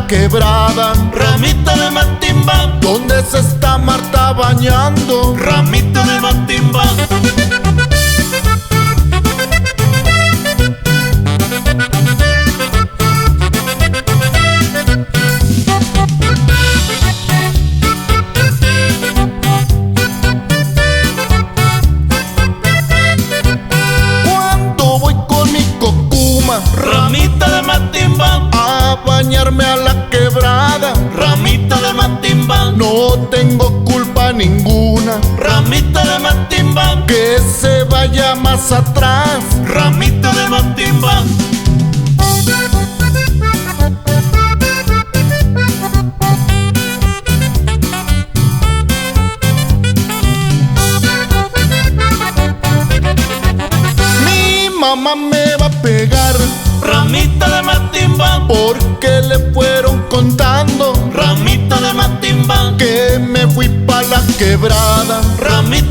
quebrada. Ramita de Matimbán, ¿Dónde se está Marta bañando? ramita de Matimbán. Cuando voy con mi cocuma Ramita de Matimbán, a bañarme a la quebrada, ramita de Matimbán, no tengo culpa ninguna. ramita de Matimbán, Que se vaya más atrás. ramita de Matimbán. Mi mamá me va a pegar Ramita de Matimbán, porque le fueron contando ramita de Matimbán, que me fui pa' la quebrada. ramita